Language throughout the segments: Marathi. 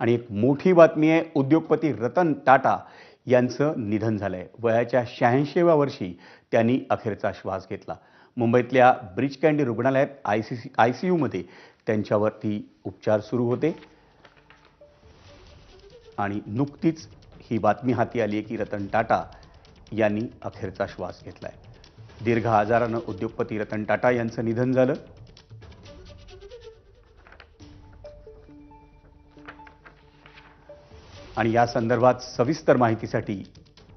आणि एक मोठी बातमी आहे, उद्योगपती रतन टाटा यांचं निधन झालंय. वयाच्या 86व्या वर्षी त्यांनी अखेरचा श्वास घेतला. मुंबईतल्या ब्रीच कँडी रुग्णालयात ICUमध्ये त्यांच्यावरती उपचार सुरू होते आणि नुकतीच ही बातमी हाती आली आहे की रतन टाटा यांनी अखेरचा श्वास घेतलाय. दीर्घ आजारानं उद्योगपती रतन टाटा यांचं निधन झालं. आणि या संदर्भात सविस्तर माहितीसाठी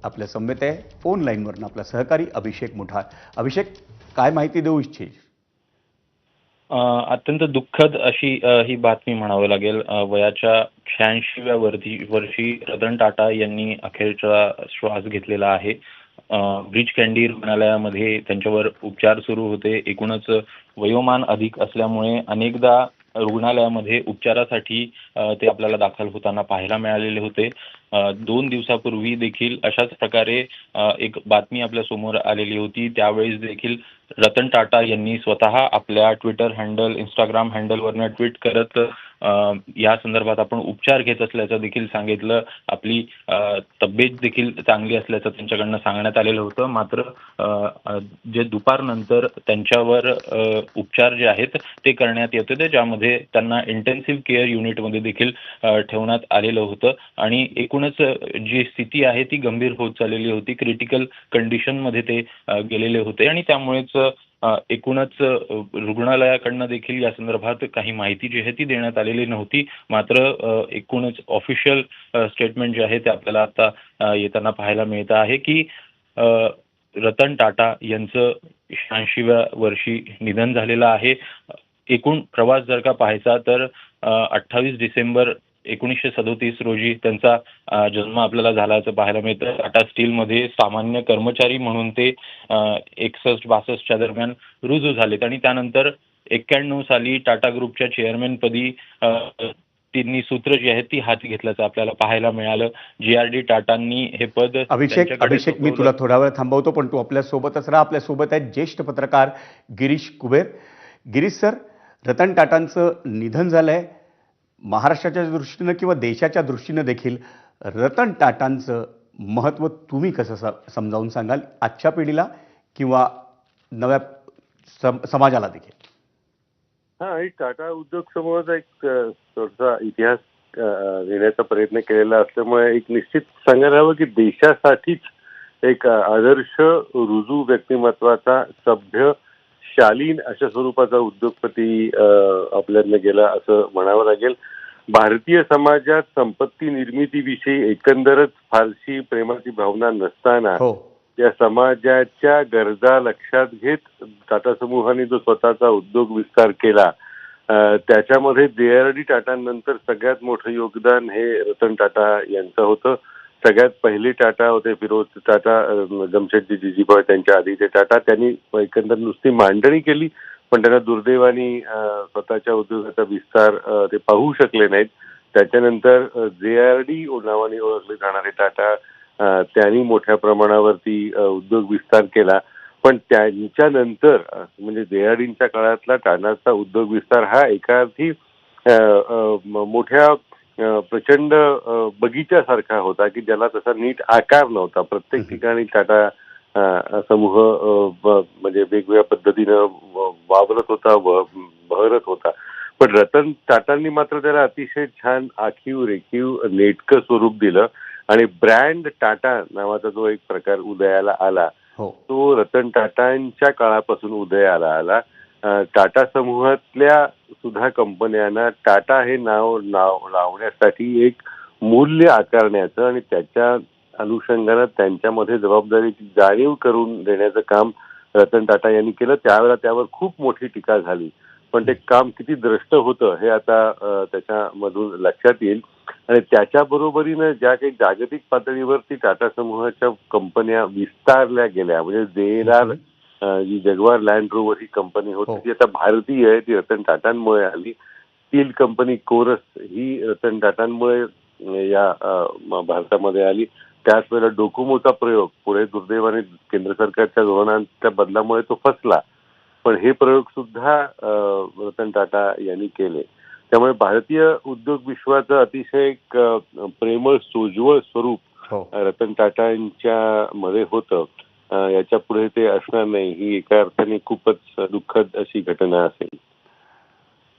आपल्या समवेत आहे फोन लाईनवरून आपला सहकारी अभिषेक मुठाळ. अभिषेक, काय माहिती देऊ इच्छित? अत्यंत दुःखद अशी ही बातमी म्हणावं लागेल. वयाच्या 86व्या वर्षी रतन टाटा यांनी अखेरचा श्वास घेतलेला आहे. ब्रीच कँडी रुग्णालयामध्ये त्यांच्यावर उपचार सुरू होते. एकूणच वयोमान अधिक असल्यामुळे अनेकदा रुग्णालयामध्ये उपचारासाठी ते आपल्याला दाखल होताना पाहायला मिळालेले होते. 2 दिवसापूर्वी देखील अशाच प्रकारे एक बातमी आपल्या समोर आलेली होती. त्यावेळेस देखील रतन टाटा यांनी स्वतः आपल्या ट्विटर हँडल, इंस्टाग्राम हँडलवरनं ट्विट करत या संदर्भात आपण उपचार घेत असल्याचं देखील सांगितलं. आपली तब्येत देखील चांगली असल्याचं त्यांच्याकडनं सांगण्यात आलेलं होतं. मात्र जे दुपारनंतर त्यांच्यावर उपचार जे आहेत ते करण्यात येत होते, ज्यामध्ये त्यांना इंटेन्सिव्ह केअर युनिटमध्ये देखील ठेवण्यात आलेलं होतं. आणि एकूणच जी स्थिती आहे ती गंभीर होत चाललेली होती. क्रिटिकल कंडिशनमध्ये ते गेलेले होते आणि त्यामुळेच एकूणच रुग्णालयाकडनं देखील या संदर्भात काही माहिती जी आहे ती देण्यात आलेली नव्हती. मात्र एकूणच ऑफिशियल स्टेटमेंट जे आहे ते आपल्याला आता येताना पाहायला मिळतं आहे की रतन टाटा यांचं 86व्या वर्षी निधन झालेलं आहे. एकूण प्रवास जर का पाहायचा तर 28 डिसेंबर 1937 रोजी त्यांचा जन्म आपल्याला झाल्याचं पाहायला मिळतं. टाटा स्टीलमध्ये सामान्य कर्मचारी म्हणून ते 61-62च्या दरम्यान रुजू झालेत आणि त्यानंतर 91 साली टाटा ग्रुपच्या चेअरमॅनपदी त्यांनी सूत्र जी आहेत ती हाती घेतल्याचं आपल्याला पाहायला मिळालं. GRD टाटांनी हे पद अभिषेक, मी तुला थोडा वेळ थांबवतो, पण तू आपल्या सोबतच राहा. आपल्या सोबत आहेत ज्येष्ठ पत्रकार गिरीश कुबेर. गिरीश सर, रतन टाटांचं निधन झालंय. महाराष्ट्राच्या दृष्टीनं किंवा देशाच्या दृष्टीनं देखील रतन टाटांचं महत्त्व तुम्ही कसं समजावून सांगाल आजच्या पिढीला किंवा नव्या समाजाला देखील? आणि टाटा उद्योग समूहाचा एक थोडासा इतिहास लिहिण्याचा प्रयत्न केलेला असल्यामुळे एक निश्चित सांगायला हवं की देशासाठीच एक आदर्श रुजू व्यक्तिमत्वाचा, सभ्य, शालीन अशा स्वरूपाचा उद्योगपती आपल्याला गेला असं म्हणावं लागेल. भारतीय समाजात संपत्ती निर्मितीविषयी एकंदरच फारशी प्रेमाची भावना नसताना या समाजाच्या गरजा लक्षात घेत टाटा समूहाने जो स्वतःचा उद्योग विस्तार केला, त्याच्यामध्ये JRD टाटांनंतर सगळ्यात मोठं योगदान हे रतन टाटा यांचं होतं. सगळ्यात पहिले टाटा होते फिरोज टाटा, जमशेदजी जीजीभाई त्यांच्या आधीचे टाटा. त्यांनी एकंदर नुसती मांडणी केली, पण त्यांना दुर्दैवाने स्वतःच्या उद्योगाचा विस्तार ते पाहू शकले नाहीत. त्याच्यानंतर JRD नावाने ओळखले जाणारे टाटा, त्यांनी मोठ्या प्रमाणावरती उद्योग विस्तार केला. पण त्यांच्यानंतर म्हणजे JRDच्या काळातला टाटाचा उद्योग विस्तार हा एका अर्थी मोठ्या प्रचंड बगीच्यासारखा होता की ज्याला तसा नीट आकार नव्हता. प्रत्येक ठिकाणी टाटा समूह म्हणजे वेगवेगळ्या पद्धतीनं वावरत होता, बहरत होता. पण रतन टाटांनी मात्र त्याला अतिशय छान आखीव रेखीव नेटकं स्वरूप दिलं आणि ब्रँड टाटा नावाचा जो एक प्रकार उदयाला आला तो रतन टाटांच्या काळापासून उदयाला आला. टाटा समूहातल्या सुद्धा कंपन्यांना टाटा हे नाव लावण्यासाठी एक मूल्य आकारण्याचं आणि त्याच्या अनुषंगानं त्यांच्यामध्ये जबाबदारीची जाणीव करून देण्याचं काम रतन टाटा यांनी केलं. त्यावेळेला त्यावर खूप मोठी टीका झाली, पण ते काम किती द्रष्ट होतं हे आता त्याच्यामधून लक्षात येईल. आणि त्याच्या बरोबरीनं ज्या काही जागतिक पातळीवरती टाटा समूहाच्या कंपन्या विस्तारल्या गेल्या, म्हणजे JLR जी जगवार लँड रोवर ही कंपनी होती ती आता भारतीय आहे, ती रतन टाटांमुळे आली. स्टील कंपनी कोरस ही रतन टाटांमुळे या भारतामध्ये आली. त्याच वेळेला डोकोमोचा प्रयोग पुढे दुर्दैवाने केंद्र सरकारच्या धोरणांच्या बदलामुळे तो फसला, पण हे प्रयोग सुद्धा रतन टाटा यांनी केले. त्यामुळे भारतीय उद्योग विश्वाचं अतिशय एक प्रेमळ सोज्वळ स्वरूप हो. रतन टाटांच्या मध्ये होतं. याच्या पुढे ते असणार नाही ही एका अर्थाने खूपच दुःखद अशी घटना असेल.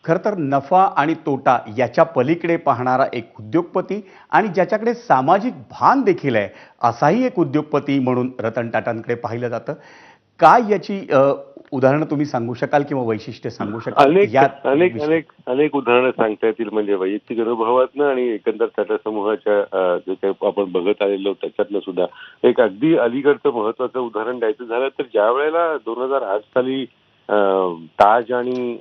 खरं तर नफा आणि तोटा याच्या पलीकडे पाहणारा एक उद्योगपती आणि ज्याच्याकडे सामाजिक भान देखील आहे असाही एक उद्योगपती म्हणून रतन टाटांकडे पाहिलं जातं. काय याची उदाहरणं तुम्ही सांगू शकाल किंवा वैशिष्ट्य सांगू शकाल अनेक या अनेक विषयी? अनेक अनेक उदाहरणं सांगता येतील म्हणजे वैयक्तिक अनुभवातनं आणि एकंदर टाटा समूहाच्या जे काही आपण बघत आलेलो त्याच्यातनं सुद्धा. एक अगदी अलीकडचं महत्वाचं उदाहरण द्यायचं झालं तर ज्या वेळेला 2008 साली ताज आणि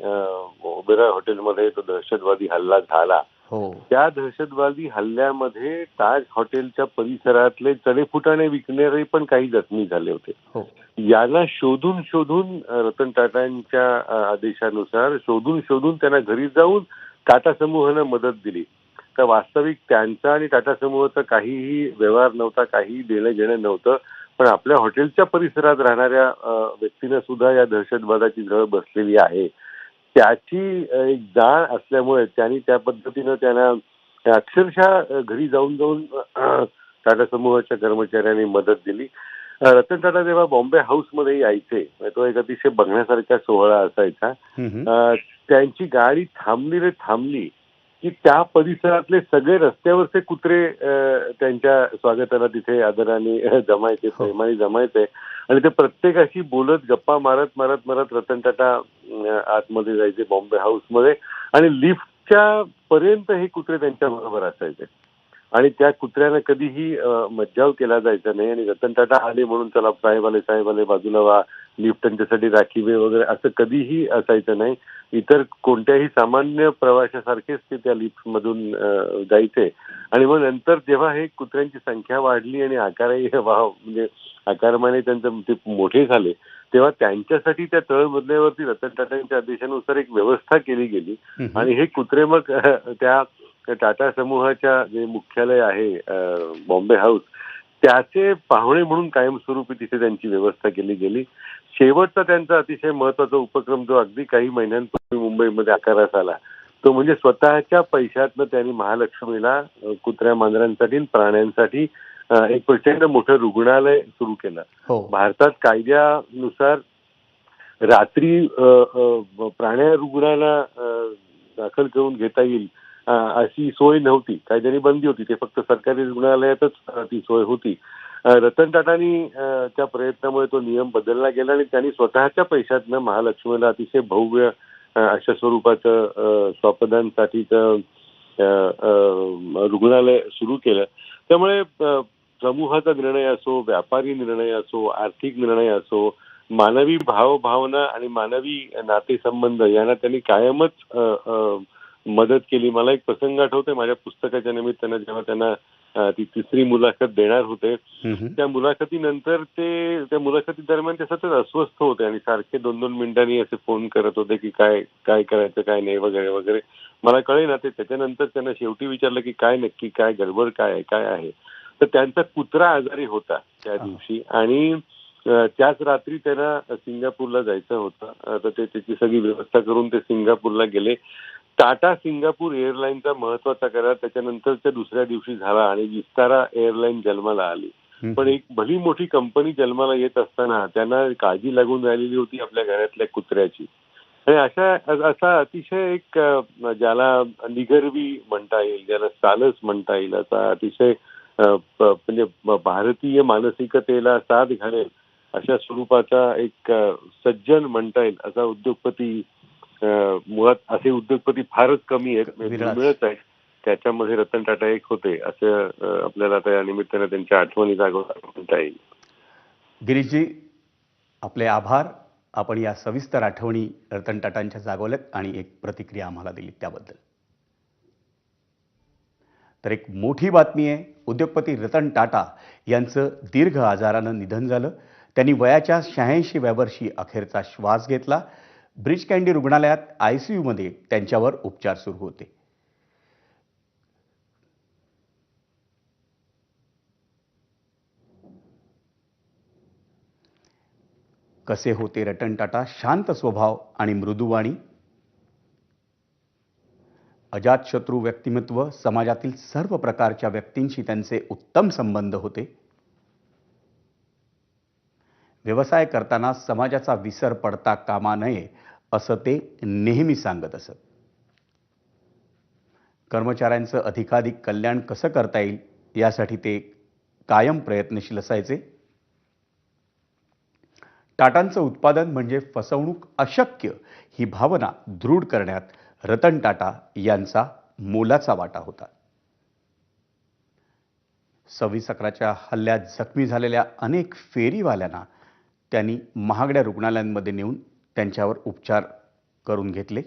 ओबेरॉय हॉटेलमध्ये तो दहशतवादी हल्ला झाला, हो. त्या दहशतवादी हल्ल्यामध्ये ताज हॉटेलच्या परिसरातले चणेफुटाणे विकणारे पण काही जखमी झाले होते. हो. याला शोधून शोधून रतन टाटांच्या आदेशानुसार शोधून शोधून त्यांना घरी जाऊन टाटा समूहानं मदत दिली. तर वास्तविक त्यांचा आणि टाटा समूहाचा काहीही व्यवहार नव्हता, काहीही देणं घेणं नव्हतं. पण आपल्या हॉटेलच्या परिसरात राहणाऱ्या व्यक्तीनं सुद्धा या दहशतवादाची झळ बसलेली आहे. त्याची एक जाण असल्यामुळे त्यांनी त्या पद्धतीनं त्यांना अक्षरशः घरी जाऊन जाऊन टाटा समूहाच्या कर्मचाऱ्यांनी मदत दिली. रतन टाटा जेव्हा बॉम्बे हाऊसमध्ये यायचे तो एक अतिशय बघण्यासारखा सोहळा असायचा. त्यांची गाडी थांबली रे थांबली की त्या परिसरातले सगळे रस्त्यावरचे कुत्रे त्यांच्या स्वागताला तिथे आदराने जमायचे, प्रेमाने जमायचे आणि ते प्रत्येकाशी बोलत गप्पा मारत मारत मारत रतन टाटा आतमध्ये जायचे बॉम्बे हाऊसमध्ये आणि लिफ्टच्या पर्यंत हे कुत्रे त्यांच्या बरोबर असायचे आणि त्या कुत्र्यानं कधीही मज्जाव केला जायचा नाही आणि रतन टाटा आले म्हणून चला साहेब आले बाजूला व्हा, लिफ्ट त्यांच्यासाठी राखीवे वगैरे असं कधीही असायचं नाही. इतर कोणत्याही सामान्य प्रवाशासारखेच ते त्या लिफ्टमधून जायचे आणि मग नंतर जेव्हा हे कुत्र्यांची संख्या वाढली आणि आकारही म्हणजे आकारमाने त्यांचे ते मोठे झाले तेव्हा त्यांच्यासाठी त्या तळमजल्यावरती रतन टाटांच्या आदेशानुसार एक व्यवस्था केली गेली आणि हे कुत्रे मग त्या टाटा समूहाच्या जे मुख्यालय आहे बॉम्बे हाऊस त्याचे पाहुणे म्हणून कायमस्वरूपी तिथे त्यांची व्यवस्था केली गेली. शेवटचा त्यांचा अतिशय महत्वाचा उपक्रम जो अगदी काही महिन्यांपूर्वी मुंबईमध्ये आकारास आला तो म्हणजे स्वतःच्या पैशातनं त्यांनी महालक्ष्मीला कुत्र्या मांजरांसाठी प्राण्यांसाठी एक प्रचंड मोठं रुग्णालय सुरू केलं. भारतात कायद्यानुसार रात्री प्राण्या रुग्णाला दाखल करून घेता येईल अशी सोय नव्हती. कायद्याने बंदी होती. ते फक्त सरकारी रुग्णालयातच ती सोय होती. रतन टाटांनी त्या प्रयत्नामुळे तो नियम बदलला गेला आणि त्यांनी स्वतःच्या पैशातनं महालक्ष्मीला अतिशय भव्य अशा स्वरूपाचं स्वापदांसाठीचं रुग्णालय सुरू केलं. त्यामुळे समूहाचा निर्णय असो, व्यापारी निर्णय असो, आर्थिक निर्णय असो, मानवी भावभावना आणि मानवी नातेसंबंध यांना त्यांनी कायमच मदत केली. मला एक प्रसंग आठवतोय माझ्या पुस्तकाच्या निमित्तानं जेव्हा त्यांना ती तिसरी मुलाखत देणार होते त्या मुलाखतीनंतर ते त्या मुलाखती दरम्यान ते सतत अस्वस्थ होते आणि सारखे 2-2 मिनिटांनी असे फोन करत होते की काय काय करायचं काय नाही वगैरे वगैरे. मला कळेना ते त्याच्यानंतर त्यांना शेवटी विचारलं की काय नक्की काय गडबड काय आहे. तर त्यांचा कुत्रा आजारी होता त्या दिवशी आणि त्याच रात्री त्यांना सिंगापूरला जायचं होतं. तर ते त्याची सगळी व्यवस्था करून ते सिंगापूरला गेले. टाटा सिंगापूर एअरलाईनचा महत्वाचा करार त्याच्यानंतरच्या दुसऱ्या दिवशी झाला आणि विस्तारा एअरलाईन जन्माला आली. पण एक भली मोठी कंपनी जन्माला येत असताना त्यांना काळजी लागून राहिलेली होती आपल्या घरातल्या कुत्र्याची आणि असा अतिशय एक ज्याला निगर्वी म्हणता येईल, ज्याला सालस म्हणता येईल असा अतिशय म्हणजे भारतीय मानसिकतेला साथ घालेल अशा स्वरूपाचा एक सज्जन म्हणता येईल असा उद्योगपती. मुळात असे उद्योगपती फारच कमी आहेत, मिळत आहेत. त्याच्यामध्ये रतन टाटा एक होते असं आपल्याला त्या निमित्तानं त्यांच्या आठवणी जागवता म्हणता येईल. गिरीशजी आपले आभार. आपण या सविस्तर आठवणी रतन टाटांच्या जागवल्यात आणि एक प्रतिक्रिया आम्हाला दिली त्याबद्दल. तर एक मोठी बातमी आहे. उद्योगपती रतन टाटा यांचं दीर्घ आजारानं निधन झालं. त्यांनी वयाच्या 86व्या वर्षी अखेरचा श्वास घेतला. ब्रीच कँडी रुग्णालयात ICUमध्ये त्यांच्यावर उपचार सुरू होते. कसे होते रतन टाटा? शांत स्वभाव आणि मृदुवाणी. अजातशत्रू व्यक्तिमत्व, समाजातील सर्व प्रकारच्या व्यक्तींशी त्यांचे उत्तम संबंध होते. व्यवसाय करताना समाजाचा विसर पडता कामा नये असं ते नेहमी सांगत असत. कर्मचाऱ्यांचं अधिकाधिक कल्याण कसं करता येईल यासाठी ते कायम प्रयत्नशील असायचे. टाटांचं उत्पादन म्हणजे फसवणूक अशक्य ही भावना दृढ करण्यात रतन टाटा यांचा मोलाचा वाटा होता. 26/11च्या हल्ल्यात जखमी झालेल्या अनेक फेरीवाल्यांना त्यांनी महागड्या रुग्णालयांमध्ये नेऊन त्यांच्यावर उपचार करून घेतले.